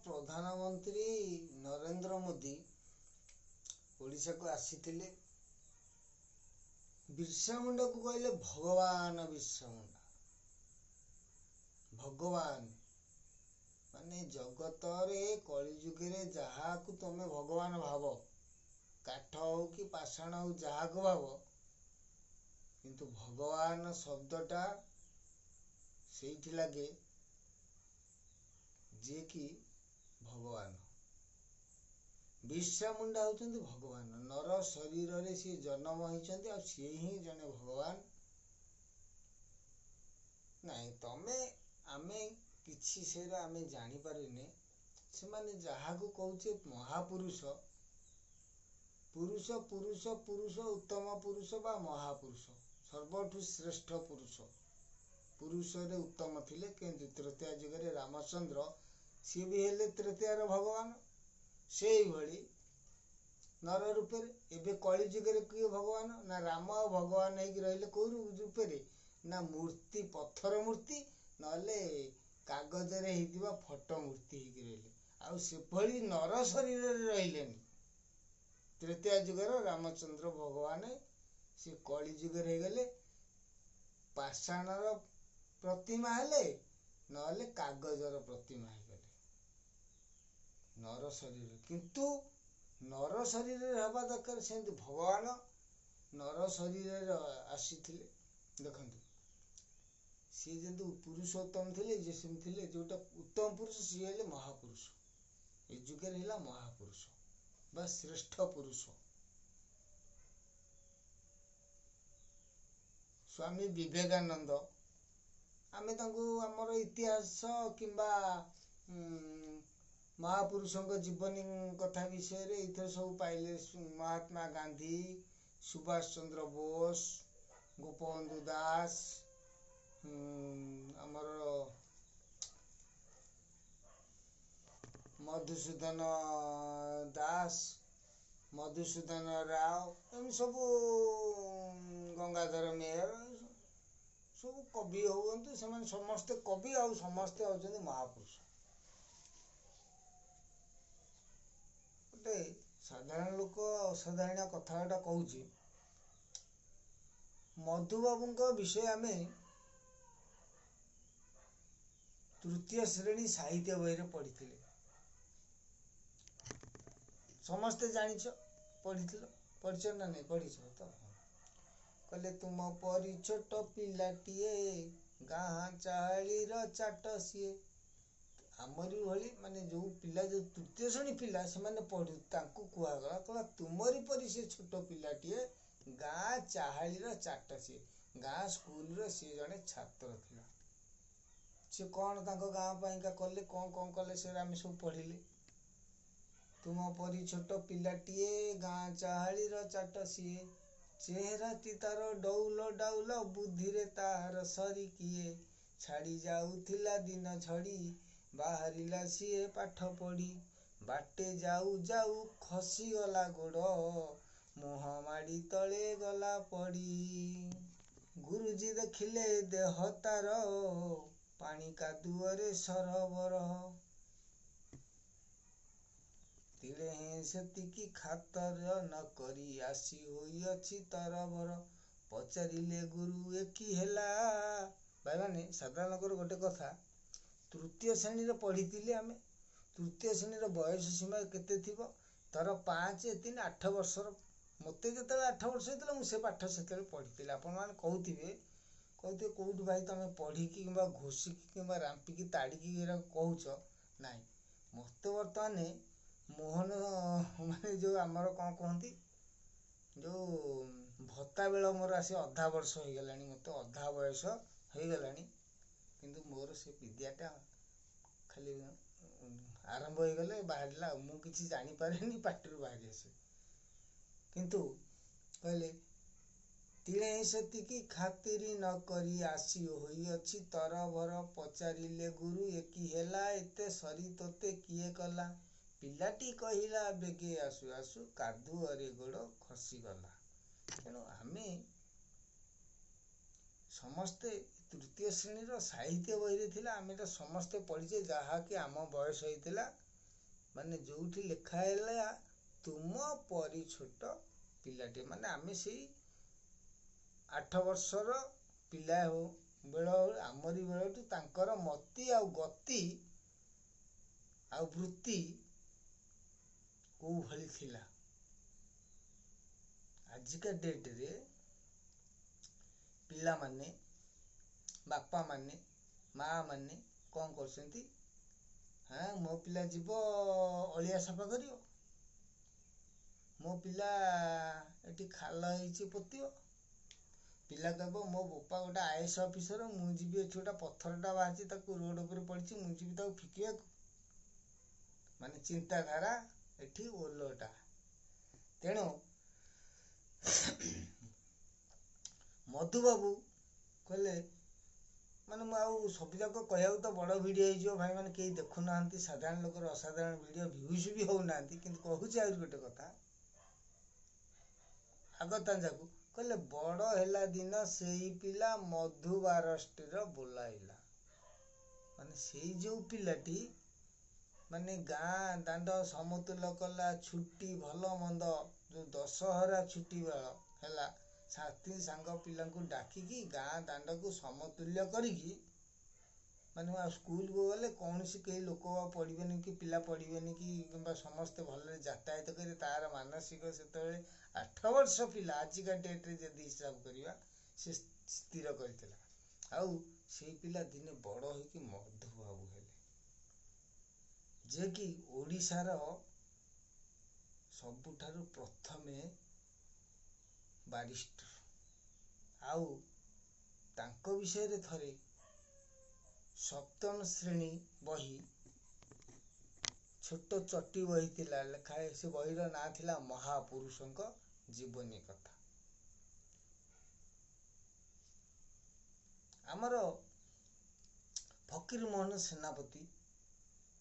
प्रधानमंत्री नरेंद्र मोदी ओडिशा को आसीथिले। बिरसा मुंडा को कहले भगवान। बिरसा मुंडा भगवान माने जगत रे कलि जुगे रे जहा को तमे भगवान भाव, काठ हो कि पाषाण हो जहा को भाव, किंतु भगवान शब्दटा सेठी लगे जे कि भगवान। बिरसा मुंडा होचंदी भगवान। नर शरीर रे सी जन्म होइचंदी आ सी ही जने भगवान नहीं। तमे आमे किछि सेरा आमे जानि पारिने। से माने जहा को कहउचे महापुरुष, पुरुष पुरुष पुरुष उत्तम पुरुष बा महापुरुष, सर्वठु श्रेष्ठ पुरुष। पुरुष रे उत्तम थिले किंतु तृतीया युग रे रामचंद्र सी भी हेले तृतीया रे भगवान। सेई भली नर रूप रे एबे कलि युग रे किए भगवान ना राम भगवान हेकि रहिले को रूप रे ना मूर्ति पत्थर मूर्ति नले कागज रे हेतिबा फोटो मूर्ति हेकि रहिले। आ से भली नर शरीर रे रहिलेनी। तृतीया युग रे रामचंद्र भगवान से कलि युग रे गले पाषाणर प्रतिमा हेले नले कागजर प्रतिमा हे गले नर शरीर। किंतु नर शरीर रे हवा दरकार सेंति भगवान नर शरीर रे आसीथिले। देखंतु सी जेंतु पुरुषोत्तम थिले जे सेम थिले जोटा उत्तम पुरुष सी हेले महापुरुष। ए जुगे रे हिला महापुरुष बा श्रेष्ठ पुरुष। स्वामी विवेकानंद आमे तांको हमर इतिहास किंबा महापुरुषों जीवनी कथा विषय रे इथर सब पाइले। महात्मा गांधी, सुभाष चंद्र बोस, गोपबंधु दास, हमर मधुसूदन दास, मधुसूदन राव, एम सब गंगाधर मेहर सब कवि होते से समस्ते कवि आ समस्ते होचंदी महापुरुष। गोटे साधारण लोक असाधारण कथाटा कहूची। मधुबाबू विषय आमे तृतीय श्रेणी साहित्य बही रे पढ़ी। समस्ते जानिछ पढ़िछ ना नहीं पढ़िछ तो कहले तुम परी छोट पिलाटीए गाँ चाली चाट सीए। आमरी भली माने जो पिला जो तृतीय श्रेणी पिला से माने पढ़ु तांको कुआ गला कहला तुमरी परी से छोट पिलाटीए गाँ चाहाली चाट सीए। गाँ स्कूल रे से जने छात्र थिला। से कौन तांको गाँ पाइका कले कौन कले से आमे सब पढ़िले। तुम परी छोट पिलाटीए गाँ चाहाली चाट सीए। चेहरा ती तार डौल डाउल बुद्धि रे तार सरी किए। छाड़ी जाउथिला दिन झड़ी बाहरिला सीए पाठ पढ़ी। बाटे जाऊ जाऊ खसी गला गोड़ मुह माड़ी तले गला पड़ी। गुरुजी देखिले देह तार पानी कादुअरे सरबर। तिले हे सेतिकी खातर न करी आसी होई अछि तरबर। पचारिले गुरु एकी हेला। भाई माने साधारण लोकर गोटे कथा तृतीय श्रेणी रे पढ़ी आमे। तृतीय श्रेणी रो बयस सीमा केते थिबो तार 5 3 8 वर्षर। मते जते 8 वर्ष हेतले मु से पाठ सेते पढ़ी। आपण माने कहउथिबे कोउठ भाई तमे पढ़ी कि किबा घोषी कि किबा रांपी कि ताड़ी कि एरा कहउछ नाही। मते वर्तमाने मोहन माने जो आमर कौन कहती जो भत्ता बेल मोर आसी अधा वर्ष हो गलानी। मते अधा बयस हो गलानी किंतु मोर से विद्याटा खाली आरंभ हो गले बाहरला मु किछि जानि पारेनी पाटिरु बाहरी आसे। किंतु कहले तिले सेतिकी खातिरी न करी आसी होई अछि तरभर। पचारिले गुरु एकी हेला एते सरी तोते किए कला। पिलाटी कहिला बेगे आसु आसु कादुअरे गोड़ खसी गला। तेणु आमे समस्ते ତୃତୀୟ ଶ୍ରେଣୀର ସାହିତ୍ୟ ବହିରେ ଥିଲା, ଆମେ ତ ସମସ୍ତେ ପଢ଼ିଛେ, ଯାହାକି ଆମ ବୟସ ହେଇଥିଲା, ମାନେ ଯୋଉଠି ଲେଖା ହେଲା ତୁମ ପରି ଛୋଟ ପିଲାଟିଏ, ମାନେ ଆମେ ସେଇ 8 ବର୍ଷର ପିଲା ବେଳ, ଆମରି ବେଳଠୁ ତାଙ୍କର ମତି ଆଉ ଗତି ଆଉ ବୃତ୍ତି କୋଉ ଭଳି ଥିଲା। ଆଜିକା ଡେଟରେ ପିଲାମାନେ, ବାପା ମାନେ, ମା ମାନେ କଣ କରୁଛନ୍ତି? ହଁ, ମୋ ପିଲା ଯିବ ଅଳିଆ ସଫା କରିବ, ମୋ ପିଲା ଏଠି ଖାଲ ହେଇଛି ପୋତିବ, ପିଲା କହିବ ମୋ ବୋପା ଗୋଟେ IAS ଅଫିସର, ମୁଁ ଯିବି ଏଠି ଗୋଟେ ପଥରଟା ବାହାରିଛି ତାକୁ ରୋଡ ଉପରେ ପଡିଛି, ମୁଁ ଯିବି ତାକୁ ଫିକିବାକୁ। ମାନେ ଚିନ୍ତାଧାରା ଏଠି ଓଲଟା। ତେଣୁ ମଧୁବାବୁ କହିଲେ, ମାନେ ମୁଁ ଆଉ ସବୁଯାକ କହିବାକୁ ତ ବଡ଼ ଭିଡ଼ିଓ ହେଇଯିବ, ଭାଇମାନେ କେହି ଦେଖୁନାହାନ୍ତି, ସାଧାରଣ ଲୋକର ଅସାଧାରଣ ଭିଡ଼ିଓ ଭ୍ୟୁଜ୍ ବି ହଉନାହାନ୍ତି, କିନ୍ତୁ କହୁଛି ଆହୁରି ଗୋଟେ କଥା ଆଗତାଞ୍ଜାକୁ। କହିଲେ ବଡ଼ ହେଲା ଦିନ ସେଇ ପିଲା ମଧୁ ବାରଷ୍ଟିର ବୋଲାଇଲା। ମାନେ ସେଇ ଯୋଉ ପିଲାଟି ମାନେ ଗାଁ ଦାଣ୍ଡ ସମତୁଲ କଲା, ଛୁଟି ଭଲ ମନ୍ଦ, ଯୋଉ ଦଶହରା ଛୁଟି ବେଳ ହେଲା, ସାଥୀ ସାଙ୍ଗ ପିଲାଙ୍କୁ ଡାକିକି ଗାଁ ଦାଣ୍ଡକୁ ସମତୁଲ୍ୟ କରିକି, ମାନେ ଆଉ ସ୍କୁଲକୁ ଗଲେ କୌଣସି କେହି ଲୋକ ଆଉ ପଢ଼ିବେନି କି ପିଲା ପଢ଼ିବେନି କି, କିମ୍ବା ସମସ୍ତେ ଭଲରେ ଯାତାୟାତ କରି, ତାର ମାନସିକ ସେତେବେଳେ 8 ବର୍ଷ ପିଲା, ଆଜିକା ଡେଟରେ ଯଦି ହିସାବ କରିବା, ସେ ସ୍ଥିର କରିଥିଲା। ଆଉ ସେଇ ପିଲା ଦିନେ ବଡ଼ ହେଇକି ମଧୁବାବୁ ହେଲେ, ଯେ କି ଓଡ଼ିଶାର ସବୁଠାରୁ ପ୍ରଥମେ ବାରିଷ୍ଟର। ଆଉ ତାଙ୍କ ବିଷୟରେ ଥରେ ସପ୍ତମ ଶ୍ରେଣୀ ବହି, ଛୋଟ ଚଟି ବହି ଥିଲା, ଲେଖାଏ, ସେ ବହିର ନାଁ ଥିଲା ମହାପୁରୁଷଙ୍କ ଜୀବନୀ କଥା। ଆମର ଫକୀର ମୋହନ ସେନାପତି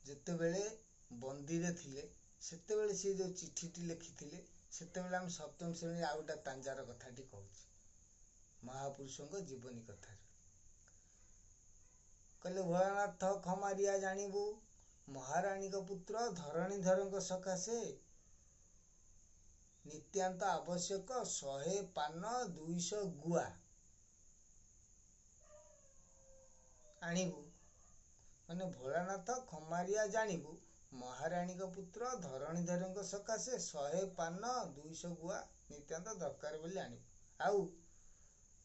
ଯେତେବେଳେ ବନ୍ଦୀରେ ଥିଲେ, ସେତେବେଳେ ସେ ଯୋଉ ଚିଠିଟି ଲେଖିଥିଲେ, ସେତେବେଳେ ଆମେ ସପ୍ତମ ଶ୍ରେଣୀ ଆଉ ଗୋଟେ ତାଞ୍ଜାର କଥାଟି କହୁଛି, ମହାପୁରୁଷଙ୍କ ଜୀବନୀ କଥାରେ। କହିଲେ ଭୋଳାନାଥ ଖମାରିଆ ଜାଣିବୁ, ମହାରାଣୀଙ୍କ ପୁତ୍ର ଧରଣୀଧରଙ୍କ ସକାଶେ ନିତ୍ୟାନ୍ତ ଆବଶ୍ୟକ 100 ପାନ 200 ଗୁଆ ଆଣିବୁ। ମାନେ ଭୋଳାନାଥ ଖମାରିଆ ଜାଣିବୁ, ମହାରାଣୀଙ୍କ ପୁତ୍ର ଧରଣୀଧରଙ୍କ ସକାଶେ 100 ପାନ 200 ଗୁଆ ନିତ୍ୟାନ୍ତ ଦରକାର ବୋଲି ଆଣିବୁ। ଆଉ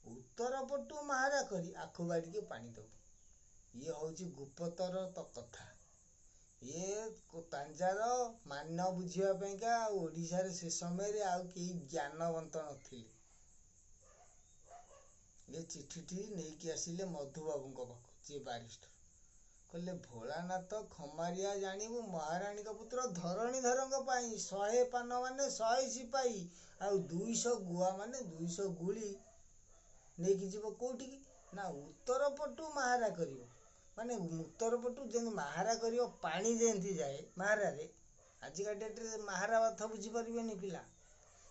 ଉତ୍ତର ପଟୁ ମାହାରା କରି ଆଖୁ ବାଡ଼ିକି ପାଣି ଦବୁ। ଇଏ ହଉଛି ଗୁପ୍ତର କଥା। ଇଏ ତାଞ୍ଜାର ମାନ ବୁଝିବା ପାଇଁକା ଓଡ଼ିଶାରେ ସେ ସମୟରେ ଆଉ କେହି ଜ୍ଞାନବନ୍ତ ନଥିଲେ। ଏ ଚିଠିଟି ନେଇକି ଆସିଲେ ମଧୁବାବୁଙ୍କ ପାଖକୁ, ଯିଏ ବାରିଷ୍ଟର। କହିଲେ ଭୋଳାନାଥ ଖମାରିଆ ଜାଣିବୁ, ମହାରାଣୀଙ୍କ ପୁତ୍ର ଧରଣୀଧରଙ୍କ ପାଇଁ 100 ପାନ ମାନେ 100 ସିପାହୀ, ଆଉ 200 ଗୁଆ ମାନେ 200 ଗୁଳି ନେଇକି ଯିବ। କୋଉଠିକି ନା ଉତ୍ତର ପଟୁ ମାହାରା କରିବ। ମାନେ ଉତ୍ତର ପଟୁ ଯେମିତି ମାହାରା କରିବ, ପାଣି ଯେମିତି ଯାଏ ମାହାରାରେ, ଆଜିକା ଡେଟରେ ମାହାରା ଅର୍ଥ ବୁଝିପାରିବେନି ପିଲା।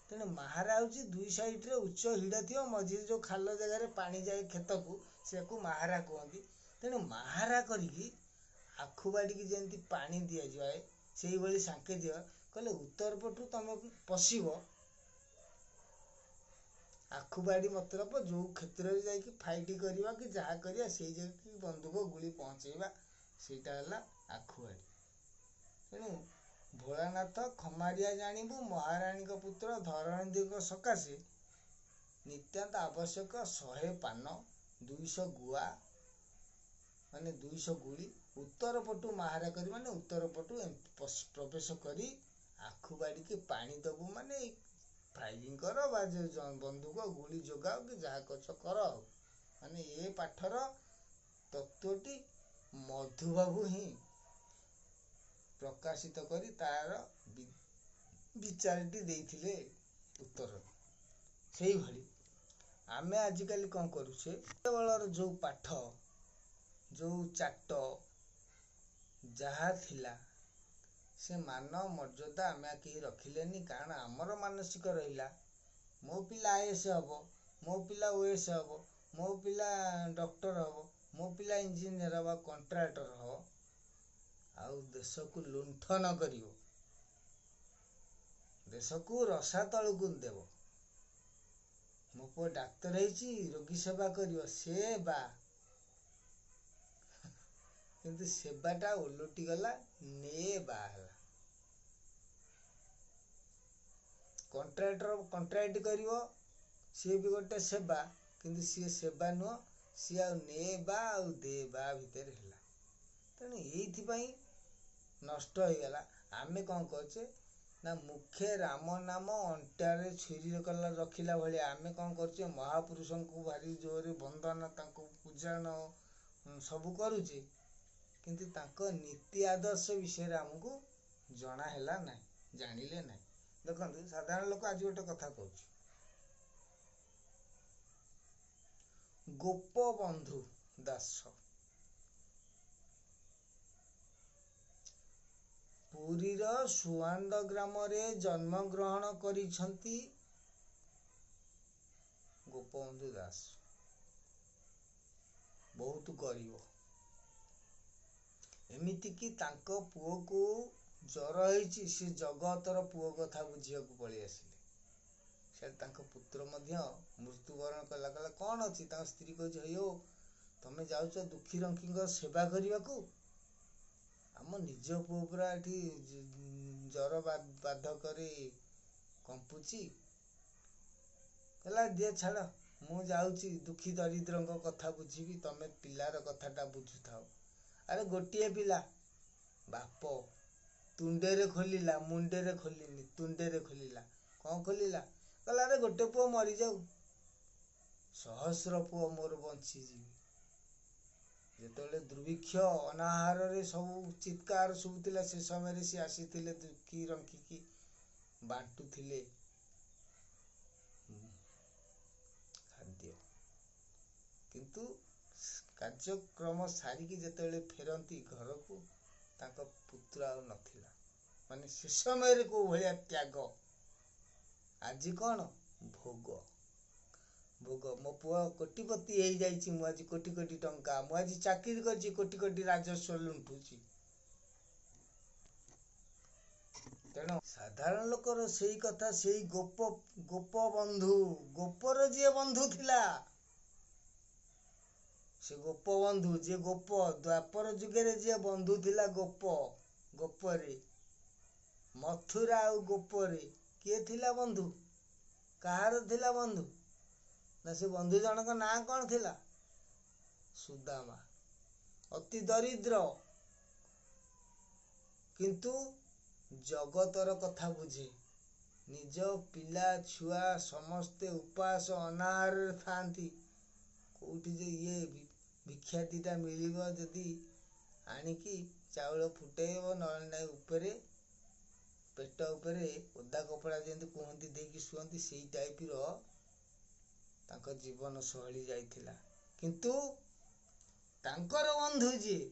ତେଣୁ ମାହାରା ହଉଛି ଦୁଇ ସାଇଡରେ ଉଚ୍ଚ ହିଡ଼ ଥିବ, ମଝିରେ ଯୋଉ ଖାଲ ଜାଗାରେ ପାଣି ଯାଏ କ୍ଷେତକୁ, ସେକୁ ମାହାରା କୁହନ୍ତି। ତେଣୁ ମାହାରା କରିକି ଆଖୁ ବାଡ଼ିକି ଯେମିତି ପାଣି ଦିଆଯାଏ, ସେଇଭଳି ସାଙ୍କେ ଦିଅ। କହିଲେ ଉତ୍ତର ପଟୁ ତମେ ପଶିବ, ଆଖୁ ବାଡ଼ି ମତଲବ ଯୋଉ କ୍ଷେତ୍ରରେ ଯାଇକି ଫାଇଟ୍ କରିବା କି ଯାହା କରିବା, ସେଇ ଯାଇକି ବନ୍ଧୁକ ଗୁଳି ପହଞ୍ଚେଇବା, ସେଇଟା ହେଲା ଆଖୁ ବାଡ଼ି। ତେଣୁ ଭୋଳାନାଥ ଖମାରିଆ ଜାଣିବୁ, ମହାରାଣୀଙ୍କ ପୁତ୍ର ଧରଣୀଧରଙ୍କ ସକାଶେ ନିତ୍ୟାନ୍ତ ଆବଶ୍ୟକ 100 ପାନ 200 ଗୁଆ ମାନେ 200 ଗୁଳି, ଉତ୍ତର ପଟୁ ମାହାରା କରି ମାନେ ଉତ୍ତର ପଟୁ ପ୍ରବେଶ କରି ଆଖୁ ବାଡ଼ିକି ପାଣି ଦବୁ। ମାନେ ଫାଇରିଂ କର ବା ବନ୍ଧୁକ ଗୁଳି ଯୋଗାଅ କି ଯାହା କରୁଛ କର। ମାନେ ଏ ପାଠର ତତ୍ଵଟି ମଧୁବାବୁ ହିଁ ପ୍ରକାଶିତ କରି ତାର ବିଚାରଟି ଦେଇଥିଲେ ଉତ୍ତର। ସେଇଭଳି ଆମେ ଆଜିକାଲି କଣ କରୁଛେ, ସେତେବେଳର ଯୋଉ ପାଠ, ଯୋଉ ଚାଟ ଯାହା ଥିଲା, ସେ ମାନ ମର୍ଯ୍ୟାଦା ଆମେ କେହି ରଖିଲେନି। କାରଣ ଆମର ମାନସିକ ରହିଲା, ମୋ ପିଲା IAS ହବ, ମୋ ପିଲା OAS ହବ, ମୋ ପିଲା ଡକ୍ଟର ହବ, ମୋ ପିଲା ଇଞ୍ଜିନିୟର ହବ, କଣ୍ଟ୍ରାକ୍ଟର ହବ, ଆଉ ଦେଶକୁ ଲୁଣ୍ଠନ କରିବ, ଦେଶକୁ ରସାତଳକୁ ଦେବ। ମୋ ପୁଅ ଡାକ୍ତର ହେଇଛି, ରୋଗୀ ସେବା କରିବ, ସେବା। କିନ୍ତୁ ସେବାଟା ଓଲଟି ଗଲା, ନେବା ହେଲା। କଣ୍ଟ୍ରାକ୍ଟର କଣ୍ଟ୍ରାକ୍ଟ କରିବ, ସିଏ ବି ଗୋଟେ ସେବା, କିନ୍ତୁ ସିଏ ସେବା ନୁହଁ, ସିଏ ଆଉ ନେବା ଆଉ ଦେବା ଭିତରେ ହେଲା। ତେଣୁ ଏଇଥିପାଇଁ ନଷ୍ଟ ହେଇଗଲା। ଆମେ କ'ଣ କରୁଛେ ନା ମୁଖେ ରାମ ନାମ ଅଣ୍ଟାରେ ଛୁରୀ କଲା ରଖିଲା ଭଳିଆ ଆମେ କ'ଣ କରୁଛେ, ମହାପୁରୁଷଙ୍କୁ ଭାରି ଜୋରରେ ବନ୍ଦନା, ତାଙ୍କୁ ପୂଜନ ସବୁ କରୁଛେ, କିନ୍ତୁ ତାଙ୍କ ନୀତି ଆଦର୍ଶ ବିଷୟରେ ଆମକୁ ଜଣା ହେଲା ନାହିଁ, ଜାଣିଲେ ନାହିଁ। ଦେଖନ୍ତୁ, ସାଧାରଣ ଲୋକ ଆଜି ଗୋଟେ କଥା କହୁଛି, ଗୋପବନ୍ଧୁ ଦାସ ପୁରୀର ସୁଆଣ୍ଡ ଗ୍ରାମରେ ଜନ୍ମଗ୍ରହଣ କରିଛନ୍ତି। ଗୋପବନ୍ଧୁ ଦାସ ବହୁତ ଗରିବ, ଏମିତିକି ତାଙ୍କ ପୁଅକୁ ଜ୍ୱର ହେଇଛି, ସେ ଜଗତର ପୁଅ କଥା ବୁଝିବାକୁ ପଳେଇ ଆସିଲେ। ସେ ତାଙ୍କ ପୁତ୍ର ମଧ୍ୟ ମୃତ୍ୟୁବରଣ କଲା। କହିଲା କ'ଣ ଅଛି? ତାଙ୍କ ସ୍ତ୍ରୀ କହୁଛି, ହେଉ ତମେ ଯାଉଛ ଦୁଃଖୀ ରଙ୍କିଙ୍କ ସେବା କରିବାକୁ, ଆମ ନିଜ ପୁଅ ପୁରା ଏଠି ଜ୍ୱର ବାଧକରେ କମ୍ପୁଛି। କହିଲା ଦିଅ ଛାଡ଼, ମୁଁ ଯାଉଛି ଦୁଃଖୀ ଦରିଦ୍ରଙ୍କ କଥା ବୁଝିବି, ତମେ ପିଲାର କଥାଟା ବୁଝୁଥାଅ। ଆରେ ଗୋଟିଏ ପିଲା, ବାପ ତୁଣ୍ଡରେ ଖୋଲିଲା, ମୁଣ୍ଡରେ ଖୋଲିନି, ତୁଣ୍ଡରେ ଖୋଲିଲା। କ'ଣ ଖୋଲିଲା? କହିଲା ଆରେ ଗୋଟେ ପୁଅ ମରିଯାଉ, ସହସ୍ର ପୁଅ ମୋର ବଞ୍ଚିଯିବେ। ଯେତେବେଳେ ଦୁର୍ଭିକ୍ଷ ଅନାହାରରେ ସବୁ ଚିତ୍କାର ଶୁଭୁଥିଲା, ସେ ସମୟରେ ସେ ଆସିଥିଲେ ଦୁଃଖୀ ରଙ୍କିକି ବାଣ୍ଟୁଥିଲେ ଖାଦ୍ୟ। କିନ୍ତୁ କାର୍ଯ୍ୟକ୍ରମ ସାରିକି ଯେତେବେଳେ ଫେରନ୍ତି ଘରକୁ, ତାଙ୍କ ପୁତ୍ର ଆଉ ନଥିଲା। ମାନେ ସେ ସମୟରେ କୋଉ ଭଳିଆ ତ୍ୟାଗ। ଆଜି କ'ଣ? ଭୋଗ ଭୋଗ। ମୋ ପୁଅ କୋଟିପତି ହେଇଯାଇଛି, ମୁଁ ଆଜି କୋଟି କୋଟି ଟଙ୍କା, ମୁଁ ଆଜି ଚାକିରି କରିଛି, କୋଟି କୋଟି ରାଜସ୍ୱ ଲୁଣ୍ଠୁଛି। ତେଣୁ ସାଧାରଣ ଲୋକର ସେଇ କଥା, ସେଇ ଗୋପବନ୍ଧୁ, ଗୋପର ଯିଏ ବନ୍ଧୁ ଥିଲା, ସେ ଗୋପବନ୍ଧୁ, ଯିଏ ଗୋପ ଦ୍ୱାପର ଯୁଗରେ ଯିଏ ବନ୍ଧୁ ଥିଲା, ଗୋପରେ ମଥୁରା ଆଉ ଗୋପରେ କିଏ ଥିଲା ବନ୍ଧୁ? କାହାର ଥିଲା ବନ୍ଧୁ? ନା ସେ ବନ୍ଧୁ ଜଣଙ୍କ ନାଁ କ'ଣ ଥିଲା? ସୁଦାମା। ଅତି ଦରିଦ୍ର, କିନ୍ତୁ ଜଗତର କଥା ବୁଝେ। ନିଜ ପିଲା ଛୁଆ ସମସ୍ତେ ଉପାସ ଅନାହାରରେ ଥାଆନ୍ତି, କୋଉଠି ଯେ ଇଏ ଭିକ୍ଷା ଦିଟା ମିଳିବ, ଯଦି ଆଣିକି ଚାଉଳ ଫୁଟେଇବ, ନହେଲେ ନାହିଁ ଉପରେ ପେଟ ଉପରେ ଓଦା କପଡ଼ା ଯେମିତି କୁହନ୍ତି ଦେଇକି ଶୁଅନ୍ତି, ସେଇ ଟାଇପର ତାଙ୍କ ଜୀବନ ଶୈଳୀ ଯାଇଥିଲା। କିନ୍ତୁ ତାଙ୍କର ବନ୍ଧୁ ଯିଏ,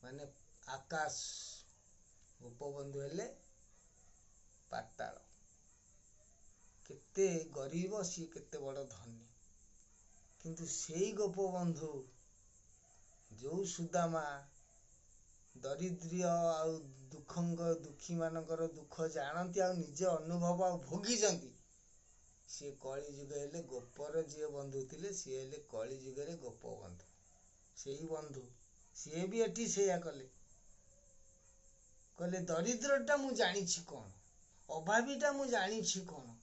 ମାନେ ଆକାଶ, ଗୋପବନ୍ଧୁ ହେଲେ ପାତାଳ। କେତେ ଗରିବ, ସିଏ କେତେ ବଡ଼ ଧନୀ। କିନ୍ତୁ ସେଇ ଗୋପବନ୍ଧୁ, ଯୋଉ ସୁଦାମା ଦରିଦ୍ର ଆଉ ଦୁଃଖୀ ମାନଙ୍କର ଦୁଃଖ ଜାଣନ୍ତି ଆଉ ନିଜେ ଅନୁଭବ ଆଉ ଭୋଗିଛନ୍ତି, ସିଏ କଳି ଯୁଗ ହେଲେ ଗୋପର ଯିଏ ବନ୍ଧୁ ଥିଲେ, ସିଏ ହେଲେ କଳି ଯୁଗରେ ଗୋପବନ୍ଧୁ। ସେଇ ବନ୍ଧୁ ସିଏ ବି ଏଠି ସେଇଆ କଲେ। କହିଲେ ଦରିଦ୍ରଟା ମୁଁ ଜାଣିଛି କ'ଣ, ଅଭାବୀଟା ମୁଁ ଜାଣିଛି କ'ଣ,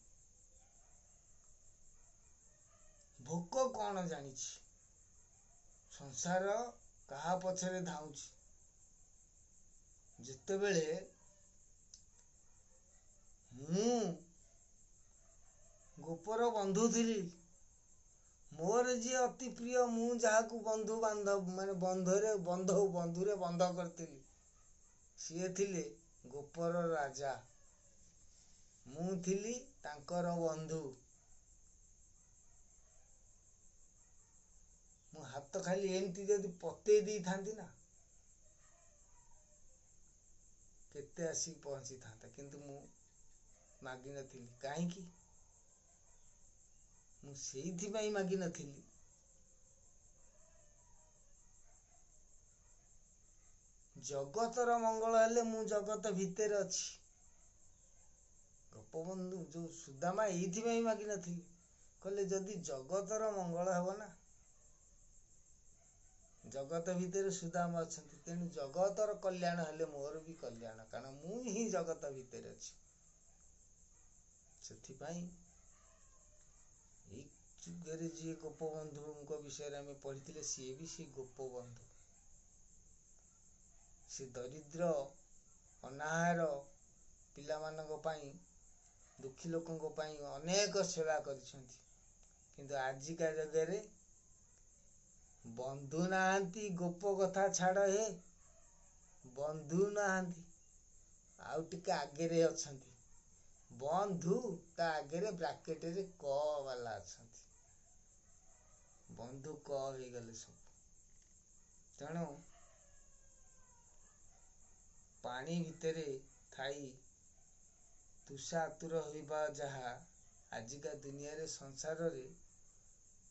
ଭୋକ କ'ଣ ଜାଣିଛି, ସଂସାର କାହା ପଛରେ ଧାଉଁଛି। ଯେତେବେଳେ ମୁଁ ଗୋପର ବନ୍ଧୁ ଥିଲି, ମୋର ଯିଏ ଅତି ପ୍ରିୟ, ମୁଁ ଯାହାକୁ ବନ୍ଧୁ ବାନ୍ଧବ ମାନେ ବନ୍ଧୁରେ ବନ୍ଧ କରିଥିଲି, ସିଏ ଥିଲେ ଗୋପର ରାଜା, ମୁଁ ଥିଲି ତାଙ୍କର ବନ୍ଧୁ। ମୁଁ ହାତ ଖାଲି ଏମିତି ଯଦି ପତେଇ ଦେଇଥାନ୍ତି ନା, କେତେ ଆସିକି ପହଞ୍ଚିଥାନ୍ତା। କିନ୍ତୁ ମୁଁ ମାଗିନଥିଲି। କାହିଁକି? ମୁଁ ସେଇଥିପାଇଁ ମାଗିନଥିଲି ଜଗତର ମଙ୍ଗଳ ହେଲେ ମୁଁ ଜଗତ ଭିତରେ ଅଛି। ଗୋପବନ୍ଧୁ ଯୋଉ ସୁଦାମା ଏଇଥିପାଇଁ ମାଗିନଥିଲି, କହିଲେ ଯଦି ଜଗତର ମଙ୍ଗଳ ହେବ ନା, ଜଗତ ଭିତରେ ସୁଦାମା ଅଛନ୍ତି, ତେଣୁ ଜଗତର କଲ୍ୟାଣ ହେଲେ ମୋର ବି କଲ୍ୟାଣ, କାରଣ ମୁଁ ହିଁ ଜଗତ ଭିତରେ ଅଛି। ସେଥିପାଇଁ ଏଇ ଯୁଗରେ ଯିଏ ଗୋପବନ୍ଧୁଙ୍କ ବିଷୟରେ ଆମେ ପଢିଥିଲେ, ସିଏ ବି ସେ ଗୋପବନ୍ଧୁ। ସେ ଦରିଦ୍ର ଅନାହାର ପିଲାମାନଙ୍କ ପାଇଁ, ଦୁଃଖୀ ଲୋକଙ୍କ ପାଇଁ ଅନେକ ସେବା କରିଛନ୍ତି। କିନ୍ତୁ ଆଜିକା ଯୁଗରେ ବନ୍ଧୁ ନାହାନ୍ତି, ଗୋପ କଥା ଛାଡ଼, ହେ ବନ୍ଧୁ ନାହାନ୍ତି, ଆଉ ଟିକେ ଆଗରେ ଅଛନ୍ତି ବନ୍ଧୁ, ତା ଆଗରେ ବ୍ରାକେଟରେ କ ବାଲା ଅଛନ୍ତି, ବନ୍ଧୁ କ ହେଇଗଲେ ସବୁ। ତେଣୁ ପାଣି ଭିତରେ ଥାଇ ତୁଷାତୁର ହେବା ଯାହା ଆଜିକା ଦୁନିଆରେ ସଂସାରରେ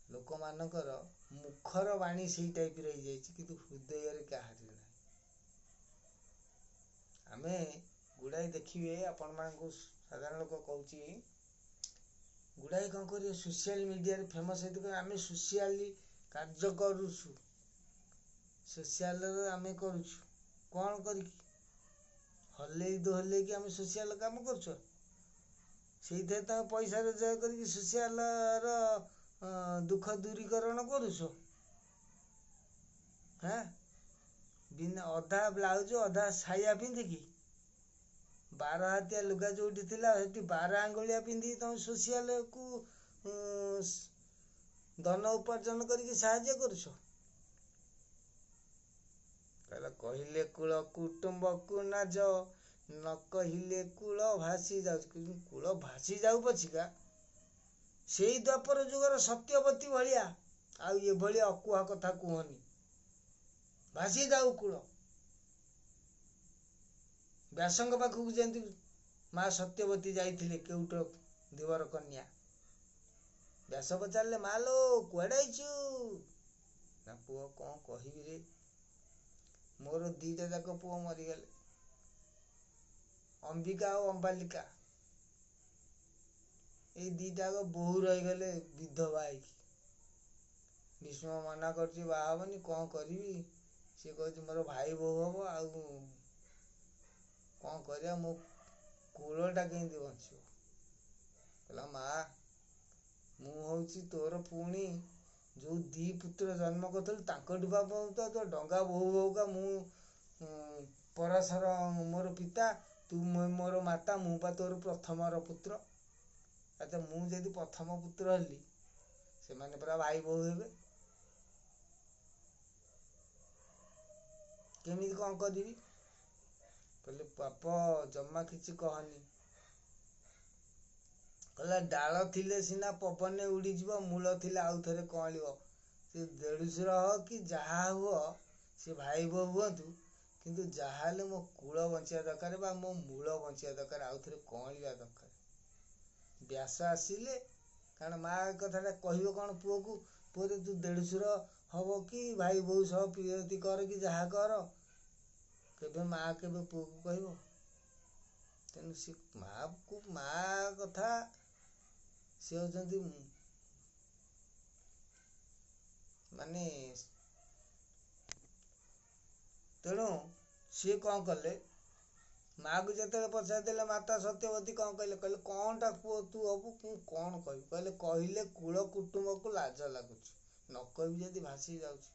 ଲୋକମାନଙ୍କର ମୁଖର ବାଣୀ ସେଇ ଟାଇପର ହେଇଯାଇଛି, କିନ୍ତୁ ହୃଦୟରେ କାହାରି ନାହିଁ। ଆମେ ଗୁଡ଼ାଏ ଦେଖିବେ, ଆପଣମାନଙ୍କୁ ସାଧାରଣ ଲୋକ କହୁଛି, ଗୁଡ଼ାଏ କ'ଣ କରିବେ ସୋସିଆଲ ମିଡ଼ିଆରେ ଫେମସ୍ ହେଇଥିବେ, ଆମେ ସୋସିଆଲି କାର୍ଯ୍ୟ କରୁଛୁ, ସୋସିଆଲରେ ଆମେ କରୁଛୁ, କ'ଣ କରିକି ହଲେଇ ଦୋହଲେଇକି ଆମେ ସୋସିଆଲ କାମ କରୁଛୁ। ସେଇଥିରେ ତମେ ପଇସା ରୋଜଗାର କରିକି ସୋସିଆଲର ଦୁଃଖ ଦୂରୀକରଣ କରୁଛ। ବିନା ଅଧା ବ୍ଲାଉଜ ଅଧା ସାୟା ପିନ୍ଧିକି, 12 ହାତିଆ ଲୁଗା ଯୋଉଠି ଥିଲା ସେଠି 12 ଆଙ୍ଗୁଳିଆ ପିନ୍ଧିକି ତମେ ସୋସିଆଲକୁ ଧନ ଉପାର୍ଜନ କରିକି ସାହାଯ୍ୟ କରୁଛ। କହିଲେ କୂଳ କୁଟୁମ୍ବକୁ ନାଜ, ନ କହିଲେ କୂଳ ଭାସି ଯାଉଛି। କୂଳ ଭାସି ଯାଉ ପଛିକା ସେଇ ଦ୍ୱାପର ଯୁଗର ସତ୍ୟବତୀ ଭଳିଆ ଆଉ ଏଭଳିଆ ଅକୁହା କଥା କୁହନି, ଭାସି ଯାଉ କୂଳ। ବ୍ୟାସଙ୍କ ପାଖକୁ ଯେମିତି ମା ସତ୍ୟବତୀ ଯାଇଥିଲେ, କେଉଟ ଦେବର କନ୍ୟା, ବ୍ୟାସ ପଚାରିଲେ, ମା ଲୋ କୁଆଡ଼େ ଆଇଛୁ? ନା ପୁଅ କ'ଣ କହିବି ରେ, ମୋର 2ଟା ଯାକ ପୁଅ ମରିଗଲେ, ଅମ୍ବିକା ଆଉ ଅମ୍ବାଲିକା। ଏଇ 2ଟା ଯାକ ବୋହୂ ରହିଗଲେ ବିଧବା ହେଇକି। ଭୀଷ୍ମ ମନା କରୁଛି ବାହା ହବନି, କ'ଣ କରିବି? ସିଏ କହୁଛି ମୋର ଭାଇ ବୋହୂ ହବ, ଆଉ କ'ଣ କରିବା, ମୋ କୂଳଟା କେମିତି ବଞ୍ଚିବ? କହିଲା, ମା ମୁଁ ହଉଛି ତୋର ପୁଣି ଯୋଉ 2 ପୁତ୍ର ଜନ୍ମ କରିଥିଲୁ, ତାଙ୍କଠୁ ବା ତ ଡଙ୍ଗା ବୋହୁ ବୋହୁକା ମୁଁ ପରାଶର ମୋର ପିତା, ତୁ ମୋର ମାତା, ମୁଁ ବା ତୋର ପ୍ରଥମର ପୁତ୍ର। ଆଚ୍ଛା, ମୁଁ ଯଦି ପ୍ରଥମ ପୁତ୍ର ହେଲି, ସେମାନେ ପୁରା ଭାଇ ବୋହୂ ହେବେ, କେମିତି କ'ଣ କରିବି? କହିଲେ ପାପ ଜମା କିଛି କହନି। କହିଲା, ଡାଳ ଥିଲେ ସିନା ପବନରେ ଉଡ଼ିଯିବ, ମୂଳ ଥିଲେ ଆଉ ଥରେ କଅଁଳିବ। ସେ ଦେଢୁଶୁର ହଅ କି ଯାହା ହୁଅ, ସେ ଭାଇ ବୋହୂ ହୁଅନ୍ତୁ, କିନ୍ତୁ ଯାହା ହେଲେ ମୋ କୂଳ ବଞ୍ଚିବା ଦରକାର, ବା ମୋ ମୂଳ ବଞ୍ଚିବା ଦରକାର, ଆଉ ଥରେ କଅଁଳିବା ଦରକାର। ବ୍ୟାସ ଆସିଲେ, କାରଣ ମା କଥାଟା କହିବ କ'ଣ ପୁଅକୁ, ପୁଅରେ ତୁ ଦେଢୁଶୁର ହବ କି ଭାଇ ବୋହୂ ସହ ପ୍ରିୟତି କର କି ଯାହା କର, କେବେ ମା କେବେ ପୁଅକୁ କହିବ? ତେଣୁ ସେ ମା କଥା, ସେ ହଉଛନ୍ତି ମାନେ, ତେଣୁ ସିଏ କ'ଣ କଲେ, ମାକୁ ଯେତେବେଳେ ପଚାରିଦେଲେ, ମାତା ସତ୍ୟବତୀ କ'ଣ କହିଲେ? କହିଲେ କ'ଣଟା ପୁଅ ତୁ ହବୁ, ମୁଁ କ'ଣ କହିବି? କହିଲେ କହିଲେ କୂଳ କୁଟୁମ୍ବକୁ ଲାଜ ଲାଗୁଛି, ନ କହିବି ଯଦି ଭାସି ଯାଉଛି।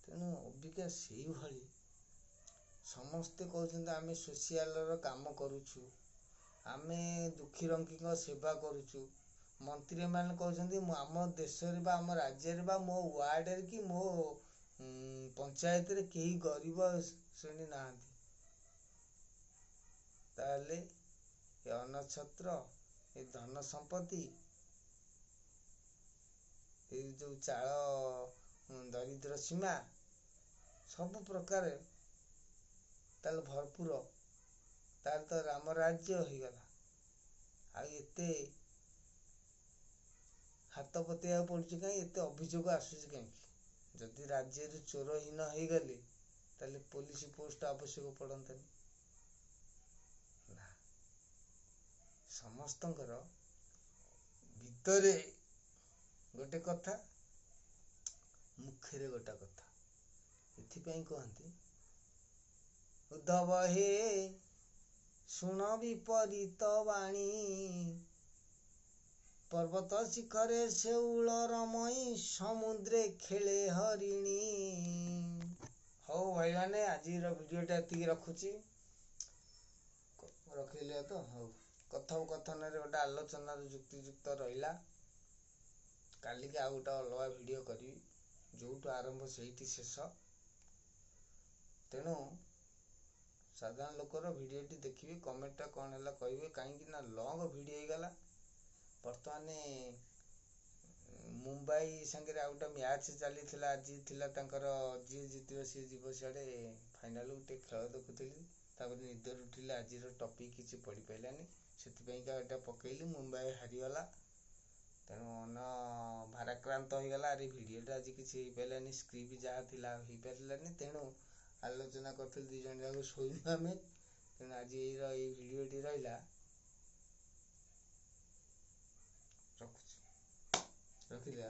ତେଣୁ ଅବିକା ସେଇଭଳି ସମସ୍ତେ କହୁଛନ୍ତି ଆମେ ସୋସିଆଲର କାମ କରୁଛୁ, ଆମେ ଦୁଃଖୀ ରଙ୍କୀଙ୍କ ସେବା କରୁଛୁ। ମନ୍ତ୍ରୀମାନେ କହୁଛନ୍ତି ଆମ ଦେଶରେ ବା ଆମ ରାଜ୍ୟରେ ବା ମୋ ୱାର୍ଡରେ କି ମୋ ପଞ୍ଚାୟତରେ କେହି ଗରିବ ଶ୍ରେଣୀ ନାହାନ୍ତି। ତାହେଲେ ଏ ଅନ୍ନଛତ୍ର, ଏ ଧନ ସମ୍ପତ୍ତି, ଏଇ ଯୋଉ ଚାଳ ଦରିଦ୍ର ସୀମା, ସବୁ ପ୍ରକାର ତାହେଲେ ଭରପୁର, ତାହେଲେ ତ ରାମ ରାଜ୍ୟ ହେଇଗଲା। ଆଉ ଏତେ ହାତ ପତେଇବାକୁ ପଡୁଛି କାହିଁ, ଏତେ ଅଭିଯୋଗ ଆସୁଛି କାହିଁକି? ଯଦି ରାଜ୍ୟରେ ଚୋରହୀନ ହେଇଗଲେ ତାହେଲେ ପୋଲିସ ପୋଷ୍ଟ ଆବଶ୍ୟକ ପଡନ୍ତାନି ନା। ସମସ୍ତଙ୍କର ଭିତରେ ଗୋଟେ କଥା, ମୁଖରେ ଗୋଟେ କଥା। ଏଥିପାଇଁ କହନ୍ତି ଉଦ୍ଧବ ହେ ଶୁଣ ବିପରୀତ ବାଣୀ, ପର୍ବତ ଶିଖରେ ଶେଉଳ ରମଇ, ସମୁଦ୍ରେ ଖେଳେ ହରିଣୀ। ହଉ ଭାଇମାନେ, ଆଜିର ଭିଡ଼ିଓଟା ଏତିକି ରଖୁଛି। ରଖିଲେ ତ ହଉ। କଥୋପକଥନରେ ଗୋଟେ ଆଲୋଚନାର ଯୁକ୍ତିଯୁକ୍ତ ରହିଲା। କାଲିକି ଆଉ ଗୋଟେ ଅଲଗା ଭିଡ଼ିଓ କରିବି, ଯୋଉଠୁ ଆରମ୍ଭ ସେଇଠି ଶେଷ। ତେଣୁ ସାଧାରଣ ଲୋକର ଭିଡ଼ିଓଟି ଦେଖିବି, କମେଣ୍ଟଟା କ'ଣ ହେଲା କହିବେ, କାହିଁକି ନା ଲଙ୍ଗ ଭିଡ଼ିଓ ହେଇଗଲା। ବର୍ତ୍ତମାନେ ମୁମ୍ବାଇ ସାଙ୍ଗରେ ଆଉ ଗୋଟେ ମ୍ୟାଚ୍ ଚାଲିଥିଲା, ଆଜି ଥିଲା ତାଙ୍କର, ଯିଏ ଜିତିବ ସିଏ ଯିବ ସିଆଡ଼େ ଫାଇନାଲକୁ। ଟିକେ ଖେଳ ଦେଖୁଥିଲି, ତାପରେ ନିଦରୁ ଉଠିଲେ, ଆଜିର ଟପିକ୍ କିଛି ପଢ଼ିପାରିଲାନି, ସେଥିପାଇଁକା ଏଇଟା ପକେଇଲି। ମୁମ୍ବାଇ ହାରିଗଲା, ତେଣୁ ମନ ଭାରାକ୍ରାନ୍ତ ହେଇଗଲା। ଆରେ ଭିଡ଼ିଓଟା ଆଜି କିଛି ହେଇପାରିଲାନି, ସ୍କ୍ରିପ୍ଟ ଯାହା ଥିଲା ହେଇପାରିଲାନି। ତେଣୁ ଆଲୋଚନା କରିଥିଲି, 2 ଜଣ ଯାକ ଶୋଇନୁ ଆମେ। ତେଣୁ ଆଜି ଏଇ ଭିଡ଼ିଓଟି ରହିଲା, ରଖୁଛି, ରଖିଲେ।